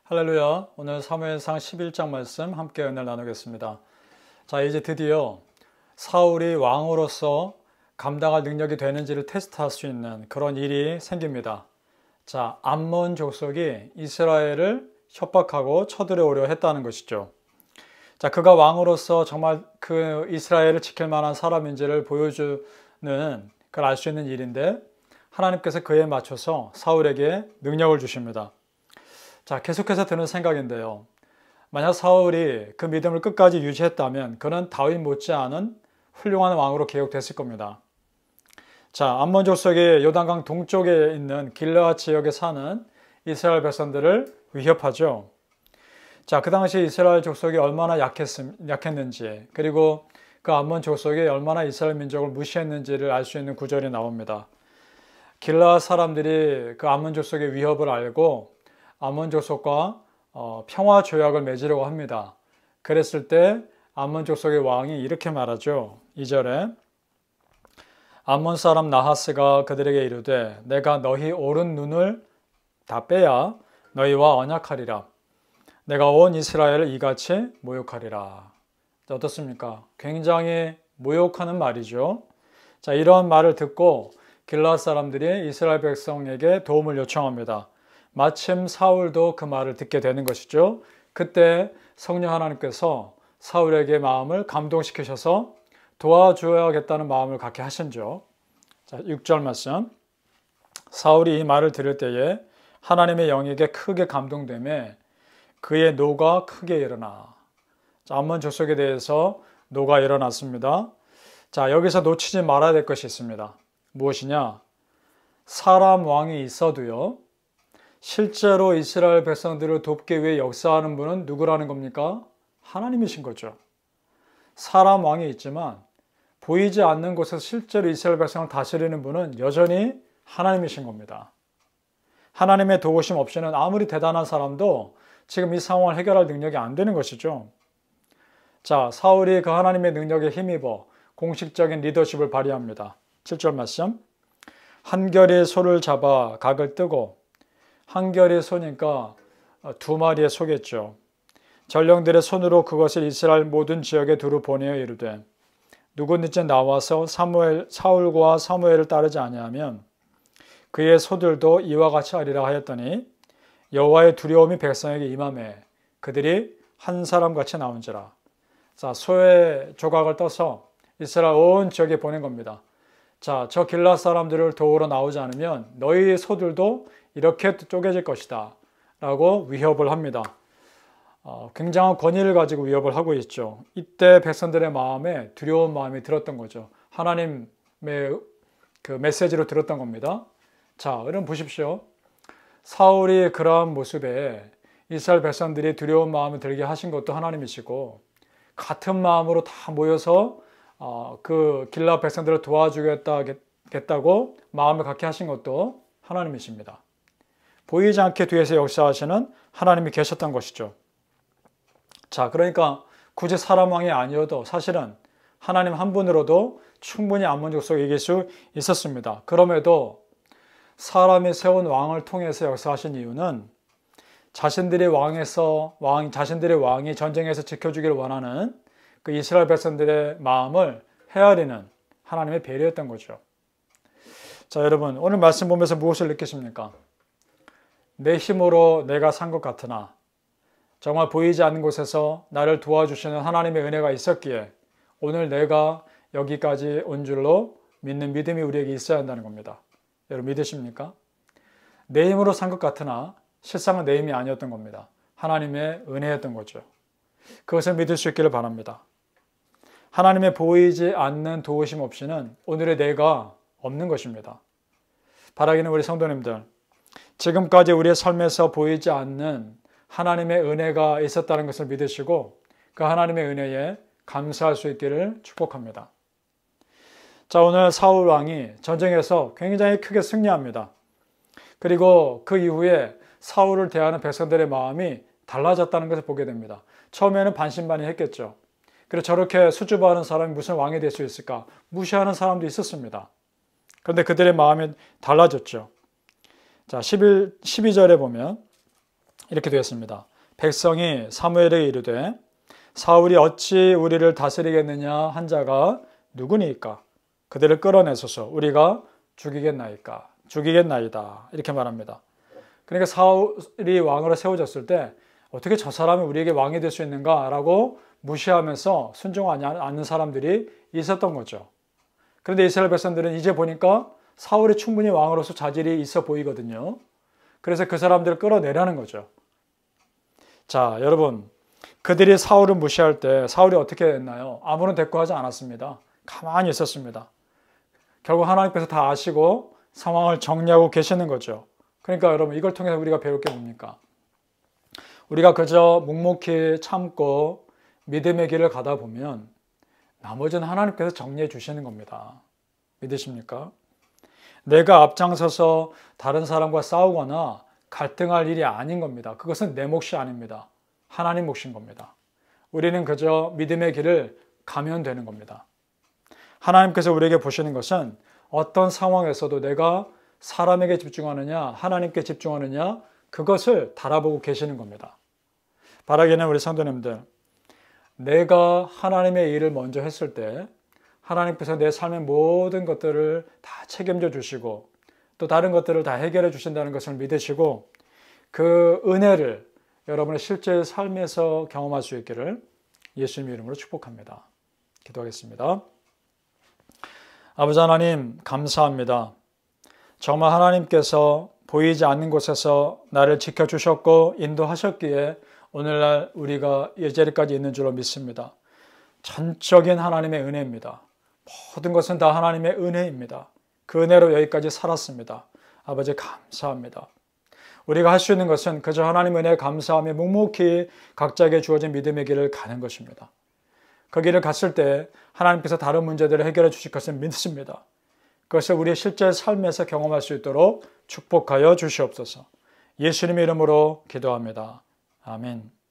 할렐루야. 오늘 사무엘상 11장 말씀 함께 은혜를 나누겠습니다. 자, 이제 드디어 사울이 왕으로서 감당할 능력이 되는지를 테스트할 수 있는 그런 일이 생깁니다. 자, 암몬 족속이 이스라엘을 협박하고 쳐들어오려 했다는 것이죠. 자, 그가 왕으로서 정말 그 이스라엘을 지킬 만한 사람인지를 보여주는 그걸 알 수 있는 일인데 하나님께서 그에 맞춰서 사울에게 능력을 주십니다. 자, 계속해서 드는 생각인데요. 만약 사울이 그 믿음을 끝까지 유지했다면 그는 다윗 못지않은 훌륭한 왕으로 기억됐을 겁니다. 자, 암몬 족속이 요단강 동쪽에 있는 길르앗 지역에 사는 이스라엘 백성들을 위협하죠. 자, 그 당시 이스라엘 족속이 얼마나 약했는지, 그리고 그 암몬 족속이 얼마나 이스라엘 민족을 무시했는지를 알 수 있는 구절이 나옵니다. 길르앗 사람들이 그 암몬 족속의 위협을 알고 암몬 족속과 평화 조약을 맺으려고 합니다. 그랬을 때 암몬 족속의 왕이 이렇게 말하죠. 2절에 암몬 사람 나하스가 그들에게 이르되 내가 너희 오른 눈을 다 빼야 너희와 언약하리라. 내가 온 이스라엘을 이같이 모욕하리라. 자, 어떻습니까? 굉장히 모욕하는 말이죠. 자, 이러한 말을 듣고 길르앗 사람들이 이스라엘 백성에게 도움을 요청합니다. 마침 사울도 그 말을 듣게 되는 것이죠. 그때 성령 하나님께서 사울에게 마음을 감동시키셔서 도와줘야겠다는 마음을 갖게 하신죠. 자, 6절 말씀. 사울이 이 말을 들을 때에 하나님의 영에게 크게 감동되매 그의 노가 크게 일어나. 자, 암몬 족속에 대해서 노가 일어났습니다. 자, 여기서 놓치지 말아야 될 것이 있습니다. 무엇이냐? 사람 왕이 있어도요, 실제로 이스라엘 백성들을 돕기 위해 역사하는 분은 누구라는 겁니까? 하나님이신 거죠. 사람 왕이 있지만 보이지 않는 곳에서 실제로 이스라엘 백성을 다스리는 분은 여전히 하나님이신 겁니다. 하나님의 도우심 없이는 아무리 대단한 사람도 지금 이 상황을 해결할 능력이 안 되는 것이죠. 자, 사울이 그 하나님의 능력에 힘입어 공식적인 리더십을 발휘합니다. 7절 말씀. 한결이 소를 잡아 각을 뜨고, 한결이 소니까 두 마리의 소겠죠. 전령들의 손으로 그것을 이스라엘 모든 지역에 두루 보내어 이르되 누구든지 나와서 사울과 사무엘을 따르지 아니하면 그의 소들도 이와 같이 하리라 하였더니 여호와의 두려움이 백성에게 임하매 그들이 한 사람같이 나온지라. 자, 소의 조각을 떠서 이스라엘 온 지역에 보낸 겁니다. 자, 저 길르앗 사람들을 도우러 나오지 않으면 너희 소들도 이렇게 쪼개질 것이다 라고 위협을 합니다. 굉장한 권위를 가지고 위협을 하고 있죠. 이때 백성들의 마음에 두려운 마음이 들었던 거죠. 하나님의 그 메시지로 들었던 겁니다. 자, 여러분 보십시오. 사울이 그러한 모습에 이스라엘 백성들이 두려운 마음을 들게 하신 것도 하나님이시고, 같은 마음으로 다 모여서 그 길르앗 백성들을 도와주겠다고 마음을 갖게 하신 것도 하나님이십니다. 보이지 않게 뒤에서 역사하시는 하나님이 계셨던 것이죠. 자, 그러니까 굳이 사람 왕이 아니어도 사실은 하나님 한 분으로도 충분히 암몬 족속을 이길 수 있었습니다. 그럼에도 사람이 세운 왕을 통해서 역사하신 이유는 자신들의 왕이 전쟁에서 지켜주기를 원하는 그 이스라엘 백성들의 마음을 헤아리는 하나님의 배려였던 거죠. 자, 여러분, 오늘 말씀 보면서 무엇을 느끼십니까? 내 힘으로 내가 산 것 같으나 정말 보이지 않는 곳에서 나를 도와주시는 하나님의 은혜가 있었기에 오늘 내가 여기까지 온 줄로 믿는 믿음이 우리에게 있어야 한다는 겁니다. 여러분 믿으십니까? 내 힘으로 산 것 같으나 실상은 내 힘이 아니었던 겁니다. 하나님의 은혜였던 거죠. 그것을 믿을 수 있기를 바랍니다. 하나님의 보이지 않는 도우심 없이는 오늘의 내가 없는 것입니다. 바라기는 우리 성도님들, 지금까지 우리의 삶에서 보이지 않는 하나님의 은혜가 있었다는 것을 믿으시고 그 하나님의 은혜에 감사할 수 있기를 축복합니다. 자, 오늘 사울 왕이 전쟁에서 굉장히 크게 승리합니다. 그리고 그 이후에 사울을 대하는 백성들의 마음이 달라졌다는 것을 보게 됩니다. 처음에는 반신반의했겠죠. 그리고 저렇게 수줍어하는 사람이 무슨 왕이 될 수 있을까? 무시하는 사람도 있었습니다. 그런데 그들의 마음이 달라졌죠. 자, 12절에 보면 이렇게 되었습니다. 백성이 사무엘에게 이르되 사울이 어찌 우리를 다스리겠느냐 한 자가 누구니까 그들을 끌어내소서 우리가 죽이겠나이다 이렇게 말합니다. 그러니까 사울이 왕으로 세워졌을 때 어떻게 저 사람이 우리에게 왕이 될 수 있는가 라고 무시하면서 순종하지 않는 사람들이 있었던 거죠. 그런데 이스라엘 백성들은 이제 보니까 사울이 충분히 왕으로서 자질이 있어 보이거든요. 그래서 그 사람들을 끌어내려는 거죠. 자, 여러분, 그들이 사울을 무시할 때 사울이 어떻게 했나요? 아무런 대꾸하지 않았습니다. 가만히 있었습니다. 결국 하나님께서 다 아시고 상황을 정리하고 계시는 거죠. 그러니까 여러분, 이걸 통해서 우리가 배울 게 뭡니까? 우리가 그저 묵묵히 참고 믿음의 길을 가다 보면 나머지는 하나님께서 정리해 주시는 겁니다. 믿으십니까? 내가 앞장서서 다른 사람과 싸우거나 갈등할 일이 아닌 겁니다. 그것은 내 몫이 아닙니다. 하나님 몫인 겁니다. 우리는 그저 믿음의 길을 가면 되는 겁니다. 하나님께서 우리에게 보시는 것은 어떤 상황에서도 내가 사람에게 집중하느냐 하나님께 집중하느냐 그것을 달아보고 계시는 겁니다. 바라기는 우리 성도님들, 내가 하나님의 일을 먼저 했을 때 하나님께서 내 삶의 모든 것들을 다 책임져 주시고 또 다른 것들을 다 해결해 주신다는 것을 믿으시고 그 은혜를 여러분의 실제 삶에서 경험할 수 있기를 예수님의 이름으로 축복합니다. 기도하겠습니다. 아버지 하나님 감사합니다. 정말 하나님께서 보이지 않는 곳에서 나를 지켜주셨고 인도하셨기에 오늘날 우리가 이 자리까지 있는 줄로 믿습니다. 전적인 하나님의 은혜입니다. 모든 것은 다 하나님의 은혜입니다. 그 은혜로 여기까지 살았습니다. 아버지 감사합니다. 우리가 할 수 있는 것은 그저 하나님 은혜에 감사하며 묵묵히 각자에게 주어진 믿음의 길을 가는 것입니다. 그 길을 갔을 때 하나님께서 다른 문제들을 해결해 주실 것을 믿습니다. 그것을 우리의 실제 삶에서 경험할 수 있도록 축복하여 주시옵소서. 예수님의 이름으로 기도합니다. 아멘.